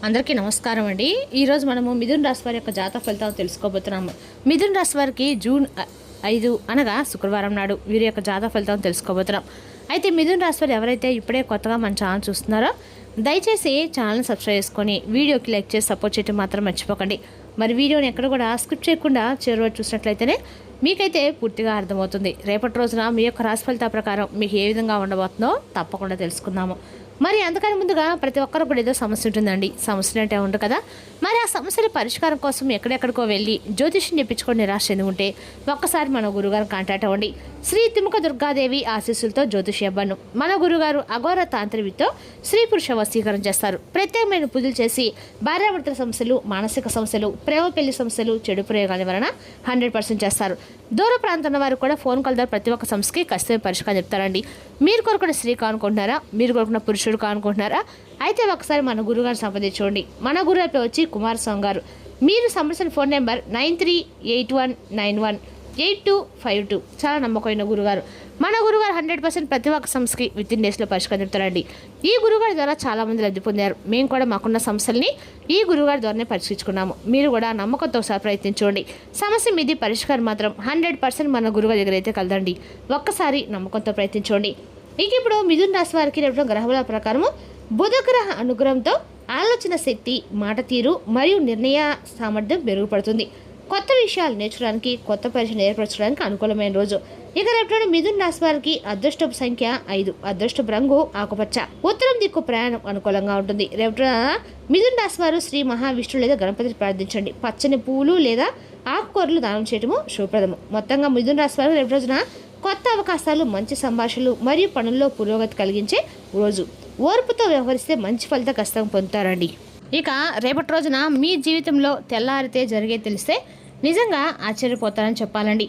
అందరికీ నమస్కారం అండి. ఈరోజు మనము మిథున్ రాశి వారి యొక్క జాతక ఫలితాలు తెలుసుకోబోతున్నాము. మిథున్ రాశి వారికి జూన్ 5 అనగా శుక్రవారం నాడు వీరి యొక్క జాతక ఫలితాలను తెలుసుకోబోతున్నాం. అయితే మిథున్ రాశి వారు ఎవరైతే ఇప్పుడే కొత్తగా మన ఛానల్ చూస్తున్నారో దయచేసి ఛానల్ని సబ్స్క్రైబ్ చేసుకొని వీడియోకి లైక్ చేసి సపోర్ట్ చేయడం మాత్రం మర్చిపోకండి. మరి వీడియోని ఎక్కడ కూడా స్కిప్ చేయకుండా చివరి వరకు చూసినట్లయితేనే మీకైతే పూర్తిగా అర్థమవుతుంది. రేపటి రోజున మీ యొక్క రాశి ఫలితాల ప్రకారం మీకు ఏ విధంగా ఉండబోతుందో తప్పకుండా తెలుసుకుందాము. మరి అంతకన్నా ముందుగా ప్రతి ఒక్కరు కూడా ఏదో సమస్య ఉంటుందండి. సమస్యలు అంటే ఉండదు కదా. మరి ఆ సమస్యల పరిష్కారం కోసం ఎక్కడెక్కడికో వెళ్ళి జ్యోతిష్యం చెప్పించుకొని నిరాశ చెంది ఉంటే ఒక్కసారి మన గురుగారు కాంటాక్ట్ అవ్వండి. శ్రీ తిముక దుర్గాదేవి ఆశీస్సులతో జ్యోతిష్యవ్వను మన గురుగారు అఘోర తాంత్రివితో స్త్రీ పురుష వశీకరణ చేస్తారు. ప్రత్యేకమైన పూజలు చేసి భార్యాభర్తల సమస్యలు, మానసిక సమస్యలు, ప్రేమ పెళ్లి సమస్యలు, చెడు ప్రయోగాల వలన 100% చేస్తారు. దూర ప్రాంతంలో వారు కూడా ఫోన్ కాల్ ద్వారా ప్రతి ఒక్క సమస్యకి ఖచ్చితంగా పరిష్కారం చెప్తారండి. మీరు కోరుకున్న స్త్రీ కానుకుంటున్నారా, మీరు కోరుకున్న పురుషుడు కానుకుంటున్నారా, అయితే ఒకసారి మన గురుగారు సంప్రదించండి. మన గురుగారు వచ్చి కుమారస్వామి గారు. మీరు సంప్రదించిన ఫోన్ నెంబర్ 9381918252. చాలా నమ్మకమైన గురుగారు. మన గురుగారు 100% ప్రతి ఒక్క సమస్యకి విత్ ఇన్ డేస్లో పరిష్కారం చెప్తారండి. ఈ గురుగారి ద్వారా చాలామంది లబ్ధి పొందారు. మేము కూడా మాకున్న సమస్యల్ని ఈ గురుగారి ద్వారానే పరిష్కరించుకున్నాము. మీరు కూడా నమ్మకంతో ఒకసారి ప్రయత్నించండి. సమస్య మీది పరిష్కారం మాత్రం 100% మన గురుగారి దగ్గర అయితే కలదండి. ఒక్కసారి నమ్మకంతో ప్రయత్నించండి. ఇక ఇప్పుడు మిథున్ రాశి వారికి రేపు గ్రహముల ప్రకారము బుధగ్రహ అనుగ్రహంతో ఆలోచన శక్తి, మాట తీరు మరియు నిర్ణయ సామర్థ్యం మెరుగుపడుతుంది. కొత్త విషయాలు నేర్చుకోవడానికి, కొత్త పరిచయం ఏర్పరచడానికి అనుకూలమైన రోజు. ఇక రేపు మిథున్ రాశి వారికి అదృష్టపు సంఖ్య 5, అదృష్టపు రంగు ఆకుపచ్చ, ఉత్తరం దిక్కు ప్రయాణం అనుకూలంగా ఉంటుంది. రేపు మిథున్ రాశి వారు శ్రీ మహావిష్ణువు లేదా గణపతిని ప్రార్థించండి. పచ్చని పూలు లేదా ఆకుకూరలు దానం చేయడము శుభప్రదము. మొత్తంగా మిథున్ రాశి వారు రేపు రోజున కొత్త అవకాశాలు, మంచి సంభాషణలు మరియు పనుల్లో పురోగతి కలిగించే రోజు. ఓర్పుతో వ్యవహరిస్తే మంచి ఫలితం ఖచ్చితంగా పొందుతారండి. ఇక రేపటి రోజున మీ జీవితంలో తెల్లారితే జరిగే తెలిస్తే నిజంగా ఆశ్చర్యపోతారని చెప్పాలండి.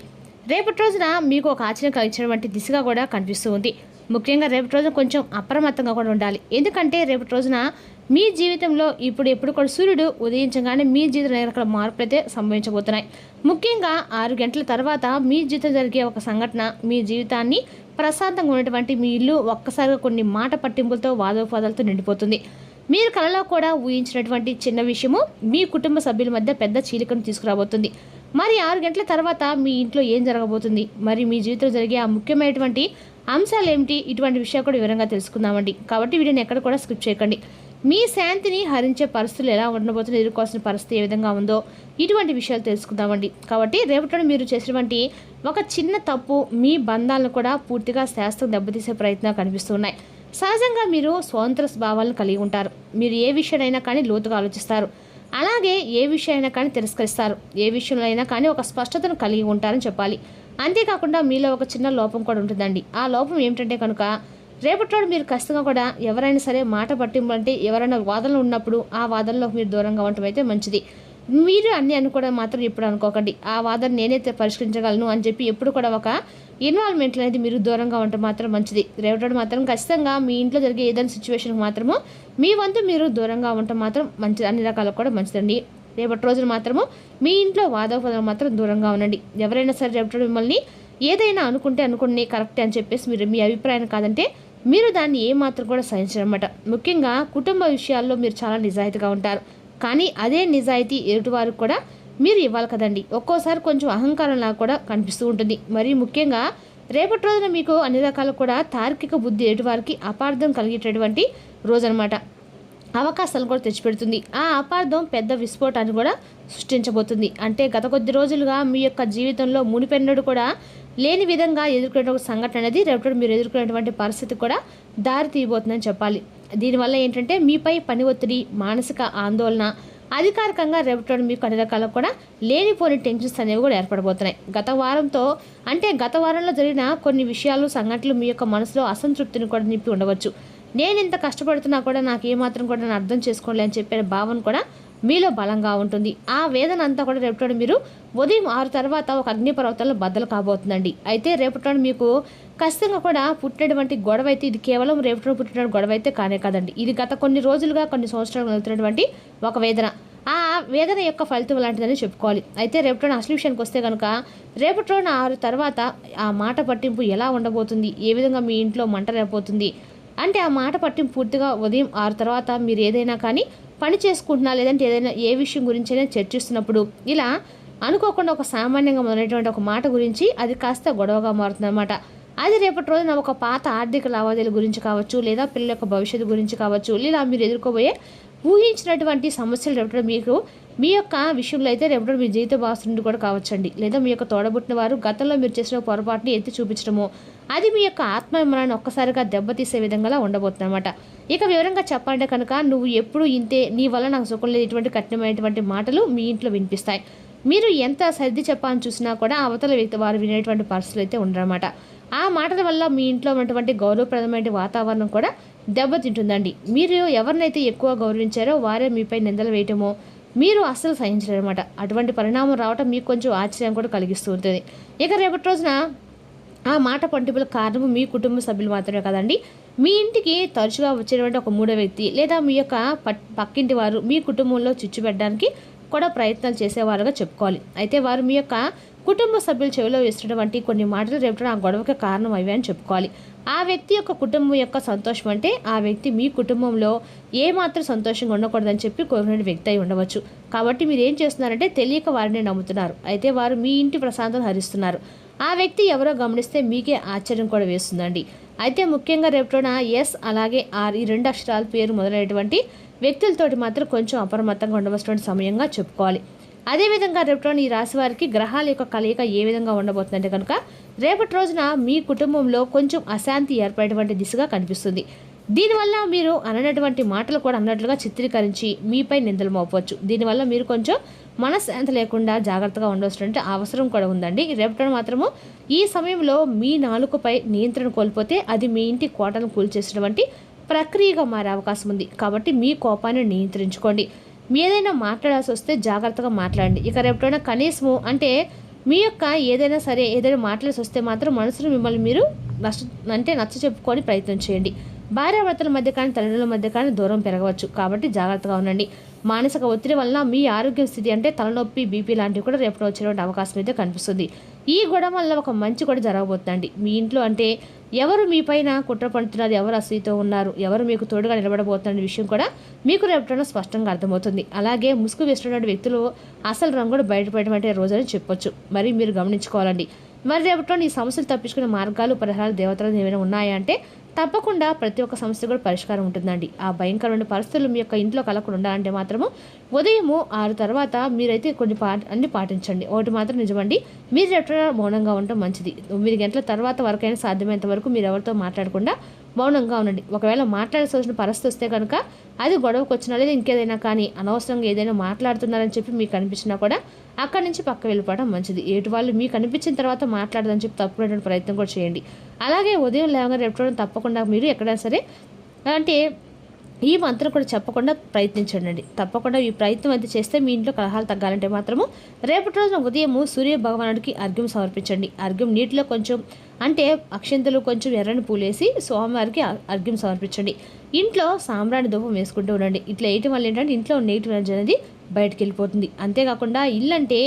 రేపటి రోజున మీకు ఒక ఆశ్చర్యం కలిగించినటువంటి దిశగా కూడా కనిపిస్తూ ఉంది. ముఖ్యంగా రేపటి రోజున కొంచెం అప్రమత్తంగా కూడా ఉండాలి. ఎందుకంటే రేపటి రోజున మీ జీవితంలో ఎప్పుడు కూడా సూర్యుడు ఉదయించగానే మీ జీవితంలో రకాల మార్పులు అయితే సంభవించబోతున్నాయి. ముఖ్యంగా 6 గంటల తర్వాత మీ జీవితం జరిగే ఒక సంఘటన మీ జీవితాన్ని ప్రశాంతంగా ఉన్నటువంటి మీ ఇల్లు ఒక్కసారిగా కొన్ని మాట పట్టింపులతో, వాదోపాదాలతో నిండిపోతుంది. మీరు కలలో కూడా ఊహించినటువంటి చిన్న విషయము మీ కుటుంబ సభ్యుల మధ్య పెద్ద చీలికను తీసుకురాబోతుంది. మరి 6 గంటల తర్వాత మీ ఇంట్లో ఏం జరగబోతుంది, మరి మీ జీవితంలో జరిగే ఆ ముఖ్యమైనటువంటి అంశాలు ఏమిటి, ఇటువంటి విషయాలు కూడా వివరంగా తెలుసుకుందామండి. కాబట్టి వీడియోని ఎక్కడ కూడా స్కిప్ చేయకండి. మీ శాంతిని హరించే పరిస్థితులు ఎలా ఉండబోతుందో, ఎదుర్కోవాల్సిన పరిస్థితి ఏ విధంగా ఉందో ఇటువంటి విషయాలు తెలుసుకుందామండి. కాబట్టి రేపటి మీరు చేసినటువంటి ఒక చిన్న తప్పు మీ బంధాలను కూడా పూర్తిగా శాస్త్రం దెబ్బతీసే ప్రయత్నాలు కనిపిస్తున్నాయి. సహజంగా మీరు స్వతంత్ర భావాలను కలిగి ఉంటారు. మీరు ఏ విషయానైనా కానీ లోతుగా ఆలోచిస్తారు. అలాగే ఏ విషయమైనా కానీ తిరస్కరిస్తారు. ఏ విషయంలో అయినా కానీ ఒక స్పష్టతను కలిగి ఉంటారని చెప్పాలి. అంతేకాకుండా మీలో ఒక చిన్న లోపం కూడా ఉంటుందండి. ఆ లోపం ఏమిటంటే కనుక రేపటి మీరు ఖచ్చితంగా కూడా ఎవరైనా సరే మాట పట్టింపు అంటే ఎవరైనా వాదనలు ఉన్నప్పుడు ఆ వాదనలో మీరు దూరంగా ఉండటం అయితే మంచిది. మీరు అన్నీ అనుకోవడం మాత్రం ఎప్పుడు అనుకోకండి. ఆ వాదన నేనైతే పరిష్కరించగలను అని చెప్పి ఎప్పుడు కూడా ఒక ఇన్వాల్వ్మెంట్ అనేది మీరు దూరంగా ఉండటం మాత్రం మంచిది. రేపటి మాత్రం ఖచ్చితంగా మీ ఇంట్లో జరిగే ఏదైనా సిచ్యువేషన్కి మాత్రము మీ వంతు మీరు దూరంగా ఉండటం మాత్రం మంచిది. అన్ని రకాలకు కూడా మంచిదండి. రేపటి రోజున మాత్రము మీ ఇంట్లో వాదోపదం మాత్రం దూరంగా ఉండండి. ఎవరైనా సరే రేపటి మిమ్మల్ని ఏదైనా అనుకుని కరెక్టే అని చెప్పేసి మీరు మీ అభిప్రాయం కాదంటే మీరు దాన్ని ఏమాత్రం కూడా సహించరన్నమాట. ముఖ్యంగా కుటుంబ విషయాల్లో మీరు చాలా నిజాయితీగా ఉంటారు. కానీ అదే నిజాయితీ ఎదుటివారికి కూడా మీరు ఇవ్వాలి కదండి. ఒక్కోసారి కొంచెం అహంకారంలా కూడా కనిపిస్తూ ఉంటుంది. మరి ముఖ్యంగా రేపటి రోజున మీకు అన్ని రకాలు కూడా తార్కిక బుద్ధి ఎదుటివారికి అపార్థం కలిగేటటువంటి రోజు అనమాట. అవకాశాలను కూడా తెచ్చిపెడుతుంది. ఆ అపార్థం పెద్ద విస్ఫోటాన్ని కూడా సృష్టించబోతుంది. అంటే గత కొద్ది రోజులుగా మీ యొక్క జీవితంలో మునిపెన్నడు కూడా లేని విధంగా ఎదుర్కొనే ఒక సంఘటన అనేది రేపటి మీరు ఎదుర్కొనేటువంటి పరిస్థితి కూడా దారి తీయబోతుందని చెప్పాలి. దీనివల్ల ఏంటంటే మీపై పని ఒత్తిడి, మానసిక ఆందోళన, అధికారికంగా రేపటి మీకు అన్ని రకాలకు కూడా లేనిపోని టెన్షన్స్ అనేవి కూడా ఏర్పడబోతున్నాయి. గత వారంలో జరిగిన కొన్ని విషయాలు, సంఘటనలు మీ యొక్క మనసులో అసంతృప్తిని కూడా నింపి ఉండవచ్చు. నేను ఇంత కష్టపడుతున్నా కూడా నాకు ఏమాత్రం కూడా నేను అర్థం చేసుకోలే అని చెప్పిన భావన కూడా మీలో బలంగా ఉంటుంది. ఆ వేదన అంతా కూడా రేపటి మీరు ఉదయం 6 తర్వాత ఒక అగ్నిపర్వతంలో బద్దలు కాబోతుందండి. అయితే రేపటి మీకు ఖచ్చితంగా కూడా పుట్టినటువంటి గొడవ అయితే ఇది కేవలం రేపటి పుట్టిన గొడవ అయితే కానే కాదండి. ఇది గత కొన్ని రోజులుగా, కొన్ని సంవత్సరాలు వెళ్తున్నటువంటి ఒక వేదన. ఆ వేదన యొక్క ఫలితం లాంటిదని చెప్పుకోవాలి. అయితే రేపటి అసలు విషయానికి వస్తే కనుక రేపటి 6 తర్వాత ఆ మాట పట్టింపు ఎలా ఉండబోతుంది, ఏ విధంగా మీ ఇంట్లో మంట రేపోతుంది అంటే ఆ మాట పట్టింపు పూర్తిగా ఉదయం 6 తర్వాత మీరు ఏదైనా కానీ పని చేసుకుంటున్నా లేదంటే ఏదైనా ఏ విషయం గురించైనా చర్చిస్తున్నప్పుడు ఇలా అనుకోకుండా ఒక సామాన్యంగా మొదలైనటువంటి ఒక మాట గురించి అది కాస్త గొడవగా మారుతుందన్నమాట. అది రేపటి రోజున ఒక పాత ఆర్థిక లావాదేవీల గురించి కావచ్చు, లేదా పిల్లల యొక్క భవిష్యత్తు గురించి కావచ్చు, లేదా మీరు ఎదుర్కోబోయే ఊహించినటువంటి సమస్యలు రేపటి మీకు మీ యొక్క విషయంలో అయితే రేపటి మీ జీవిత భాగస్వామి కూడా కావచ్చండి, లేదా మీ యొక్క తోడబుట్టిన వారు గతంలో మీరు చేసిన పొరపాటుని ఎత్తి చూపించడము అది మీ యొక్క ఆత్మాభిమానాన్ని ఒక్కసారిగా దెబ్బతీసే విధంగా ఉండబోతుందన్నమాట. ఇక వివరంగా చెప్పాలంటే కనుక నువ్వు ఎప్పుడు ఇంతే, నీ వల్ల నాకు సుఖం లేదు, ఇటువంటి కఠినమైనటువంటి మాటలు మీ ఇంట్లో వినిపిస్తాయి. మీరు ఎంత సర్ది చెప్పాలని చూసినా కూడా అవతల వ్యక్తి వారు వినేటువంటి పరిస్థితులు అయితే ఉండరన్నమాట. ఆ మాటల వల్ల మీ ఇంట్లో ఉన్నటువంటి గౌరవప్రదమైన వాతావరణం కూడా దెబ్బతింటుందండి. మీరు ఎవరినైతే ఎక్కువ గౌరవించారో వారే మీపై నిందలు వేయటమో మీరు అస్సలు సహించలేరన్నమాట. అటువంటి పరిణామం రావటం మీకు కొంచెం ఆశ్చర్యం కూడా కలిగిస్తూ ఉంటుంది. ఇక రేపటి రోజున ఆ మాట పంటిపుల కారణము మీ కుటుంబ సభ్యులు మాత్రమే కదండి. మీ ఇంటికి తరచుగా వచ్చేటువంటి ఒక మూడో వ్యక్తి లేదా మీ యొక్క పక్కింటి వారు మీ కుటుంబంలో చిచ్చు పెట్టడానికి కూడా ప్రయత్నాలు చేసేవారుగా చెప్పుకోవాలి. అయితే వారు మీ యొక్క కుటుంబ సభ్యుల చెవిలో వేసినటువంటి కొన్ని మాటలు రేపు ఆ గొడవకి కారణం అవి అని చెప్పుకోవాలి. ఆ వ్యక్తి యొక్క కుటుంబం యొక్క సంతోషం అంటే ఆ వ్యక్తి మీ కుటుంబంలో ఏమాత్రం సంతోషంగా ఉండకూడదని చెప్పి కోరిన వ్యక్తి అయి ఉండవచ్చు. కాబట్టి మీరు ఏం చేస్తున్నారంటే తెలియక వారిని నమ్ముతున్నారు. అయితే వారు మీ ఇంటి ప్రశాంతత హరిస్తున్నారు. ఆ వ్యక్తి ఎవరో గమనిస్తే మీకే ఆశ్చర్యం కూడా వేస్తుందండి. అయితే ముఖ్యంగా రేపున ఎస్ అలాగే ఆర్ ఈ 2 అక్షరాల పేరు మొదలైనటువంటి వ్యక్తులతోటి మాత్రం కొంచెం అప్రమత్తంగా ఉండవలసినటువంటి సమయంగా చెప్పుకోవాలి. అదేవిధంగా రేపటి ఈ రాశి వారికి గ్రహాల యొక్క కలయిక ఏ విధంగా ఉండబోతుందంటే కనుక రేపటి రోజున మీ కుటుంబంలో కొంచెం అశాంతి ఏర్పడేటువంటి దిశగా కనిపిస్తుంది. దీనివల్ల మీరు అననటువంటి మాటలు కూడా అన్నట్లుగా చిత్రీకరించి మీపై నిందలు మోపవచ్చు. దీనివల్ల మీరు కొంచెం మనశ్శాంతి లేకుండా జాగ్రత్తగా ఉండవలసినటువంటి అవసరం కూడా ఉందండి. రేపటి మాత్రము ఈ సమయంలో మీ నాలుకపై నియంత్రణ కోల్పోతే అది మీ ఇంటి కోటను కూల్చేసినటువంటి ప్రక్రియగా మారే అవకాశం ఉంది. కాబట్టి మీ కోపాన్ని నియంత్రించుకోండి. మీ ఏదైనా మాట్లాడాల్సి వస్తే జాగ్రత్తగా మాట్లాడండి. ఇక రేపటిన కనీసము అంటే మీ యొక్క ఏదైనా మాట్లాడాల్సి వస్తే మాత్రం మనసును మిమ్మల్ని మీరు నచ్చ చెప్పుకొని ప్రయత్నం చేయండి. భార్యాభర్తల మధ్య కానీ తల్లిదండ్రుల మధ్య కానీ దూరం పెరగవచ్చు. కాబట్టి జాగ్రత్తగా ఉండండి. మానసిక ఒత్తిడి వల్ల మీ ఆరోగ్య స్థితి అంటే తలనొప్పి, బీపీ లాంటివి కూడా రేపు వచ్చేటువంటి అవకాశం అయితే కనిపిస్తుంది. ఈ గొడవ వల్ల ఒక మంచి కూడా జరగబోతుందండి. మీ ఇంట్లో అంటే ఎవరు మీ పైన కుట్ర పడుతున్నారు, ఎవరు అసూయతో ఉన్నారు, ఎవరు మీకు తోడుగా నిలబడబోతున్న విషయం కూడా మీకు రేపటిలో స్పష్టంగా అర్థమవుతుంది. అలాగే ముసుగు వేసినటువంటి వ్యక్తులు అసలు రంగులు బయటపడేటువంటి రోజని చెప్పొచ్చు. మరి మీరు గమనించుకోవాలండి. మరి రేపటిలో ఈ సమస్యలు తప్పించుకునే మార్గాలు, పరిహారాలు, దేవతలు ఏమైనా ఉన్నాయా అంటే తప్పకుండా ప్రతి ఒక్క సమస్య కూడా పరిష్కారం ఉంటుందండి. ఆ భయంకరమైన పరిస్థితులు మీ యొక్క ఇంట్లో కలగకుండా ఉండాలంటే మాత్రము ఉదయము 6 తర్వాత మీరైతే అన్ని పాటించండి. ఒకటి మాత్రం నిజమండి, మీరు ఎప్పుడైనా మౌనంగా ఉండటం మంచిది. 9 గంటల తర్వాత వరకైనా సాధ్యమైనంత వరకు మీరు ఎవరితో మాట్లాడకుండా మౌనంగా ఉండండి. ఒకవేళ మాట్లాడాల్సి వచ్చిన పరిస్థితి వస్తే కనుక అది గొడవకు వచ్చినా లేదా ఇంకేదైనా కానీ అనవసరంగా ఏదైనా మాట్లాడుతున్నారని చెప్పి మీకు అనిపించినా కూడా అక్కడి నుంచి పక్క వెళ్ళిపోవడం మంచిది. ఏటు వాళ్ళు మీకు అనిపించిన తర్వాత మాట్లాడదని చెప్పి తప్పుకునేటువంటి ప్రయత్నం కూడా చేయండి. అలాగే ఉదయం లేవగానే రేపు తప్పకుండా మీరు ఎక్కడైనా సరే అంటే ఈ మంత్రం కూడా చెప్పకుండా ప్రయత్నించండి. తప్పకుండా ఈ ప్రయత్నం అయితే చేస్తే మీ ఇంట్లో కలహాలు తగ్గాలంటే మాత్రము రేపటి రోజున ఉదయము సూర్య భగవానుడికి అర్ఘ్యం సమర్పించండి. అర్ఘ్యం నీటిలో కొంచెం అంటే అక్షంతలు కొంచెం ఎర్రని పూలేసి స్వామివారికి అర్ఘ్యం సమర్పించండి. ఇంట్లో సాంబ్రాణి ధూపం వేసుకుంటూ ఉండండి. ఇట్లా వేయటం వల్ల ఏంటంటే ఇంట్లో నెగిటివ్ ఎనర్జీ అనేది బయటకు వెళ్ళిపోతుంది. అంతేకాకుండా ఇల్లు అంటే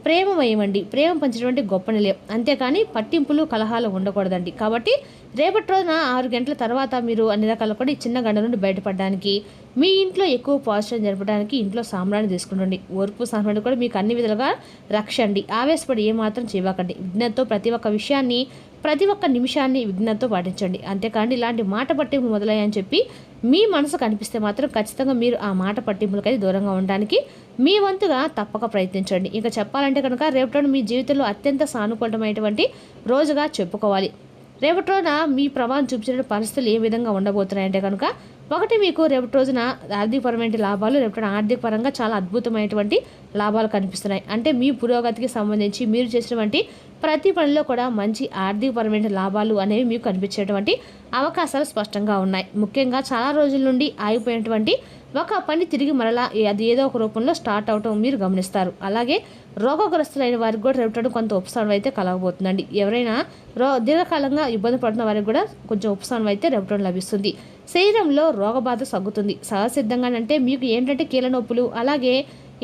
ప్రేమమయమండి, ప్రేమ పంచినటువంటి గొప్ప నిలయం. అంతేకాని పట్టింపులు కలహాలు ఉండకూడదండి. కాబట్టి రేపటి రోజున 6 గంటల తర్వాత మీరు అన్ని రకాల కూడా ఈ చిన్న గండ నుండి బయటపడడానికి మీ ఇంట్లో ఎక్కువ పాజిటివ్ జరపడానికి ఇంట్లో సాంబ్రాన్ని తీసుకుంటండి. ఓర్పు సాంబ్రాన్ని కూడా మీకు అన్ని విధాలుగా రక్షండి. ఆవేశపడి ఏమాత్రం చేయకండి. విఘ్నతతో ప్రతి ఒక్క విషయాన్ని ప్రతి ఒక్క నిమిషాన్ని విఘ్నతతో పాటించండి. అంతేకాని ఇలాంటి మాట పట్టింపులు మొదలయ్యని చెప్పి మీ మనసు కనిపిస్తే మాత్రం ఖచ్చితంగా మీరు ఆ మాట పట్టింపులకైతే దూరంగా ఉండడానికి మీ వంతుగా తప్పక ప్రయత్నించండి. ఇంకా చెప్పాలంటే కనుక రేపటి మీ జీవితంలో అత్యంత సానుకూలమైనటువంటి రోజుగా చెప్పుకోవాలి. రేపటి రోజున మీ ప్రభావం చూపించిన పరిస్థితులు ఏ విధంగా ఉండబోతున్నాయంటే కనుక ఒకటి మీకు రేపటి రోజున ఆర్థికపరమైన లాభాలు, రేపటి ఆర్థిక పరంగా చాలా అద్భుతమైనటువంటి లాభాలు కనిపిస్తున్నాయి. అంటే మీ పురోగతికి సంబంధించి మీరు చేసినటువంటి ప్రతి పనిలో కూడా మంచి ఆర్థికపరమైన లాభాలు అనేవి మీకు కనిపించేటువంటి అవకాశాలు స్పష్టంగా ఉన్నాయి. ముఖ్యంగా చాలా రోజుల నుండి ఆగిపోయినటువంటి ఒక పని తిరిగి మరలా అది ఏదో ఒక రూపంలో స్టార్ట్ అవటం మీరు గమనిస్తారు. అలాగే రోగగ్రస్తులైన వారికి కూడా రేపటి కొంత ఉపశమనం అయితే కలగబోతుందండి. ఎవరైనా దీర్ఘకాలంగా ఇబ్బంది పడుతున్న వారికి కూడా కొంచెం ఉపశమనం అయితే రేపటి లభిస్తుంది. శరీరంలో రోగబాధ తగ్గుతుంది సహసిద్ధంగానంటే మీకు ఏంటంటే కీళ్ళ నొప్పులు అలాగే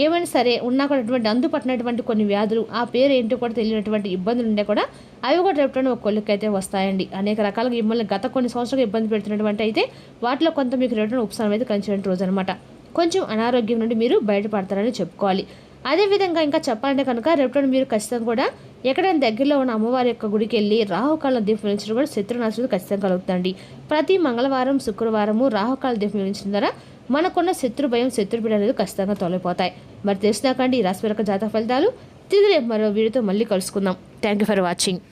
ఏమైనా సరే ఉన్నా కూడా అందుపట్టినటువంటి కొన్ని వ్యాధులు ఆ పేరు ఏంటో కూడా తెలియనటువంటి ఇబ్బందులు ఉండే కూడా అవి కూడా రేపటి ఒక కొలికైతే వస్తాయండి. అనేక రకాలుగా మిమ్మల్ని గత కొన్ని సంవత్సరాలు ఇబ్బంది పెడుతున్నటువంటి అయితే వాటిలో కొంత మీకు రేపటి ఉపశమనం అయితే కలిసినటువంటి రోజు అనమాట. కొంచెం అనారోగ్యం నుండి మీరు బయటపడతారని చెప్పుకోవాలి. అదేవిధంగా ఇంకా చెప్పాలంటే కనుక రేపటి మీరు ఖచ్చితంగా కూడా ఎక్కడైనా దగ్గరలో ఉన్న అమ్మవారి యొక్క గుడికి వెళ్ళి రాహుకాల దీపం వెలిగించడం కూడా శత్రునాశనం ఖచ్చితంగా కలుగుతుంది. ప్రతి మంగళవారం శుక్రవారము రాహుకాల దీపం వెలిగించడం ద్వారా మనకున్న శత్రు భయం శత్రుపీడ అనేది ఖచ్చితంగా తొలగిపోతాయి. మరి తెలిసినాకండి ఈ రాశి జాతక ఫలితాలు. తిరిగి రేపు మరో వీడియోతో మళ్ళీ కలుసుకుందాం. Thank you for watching.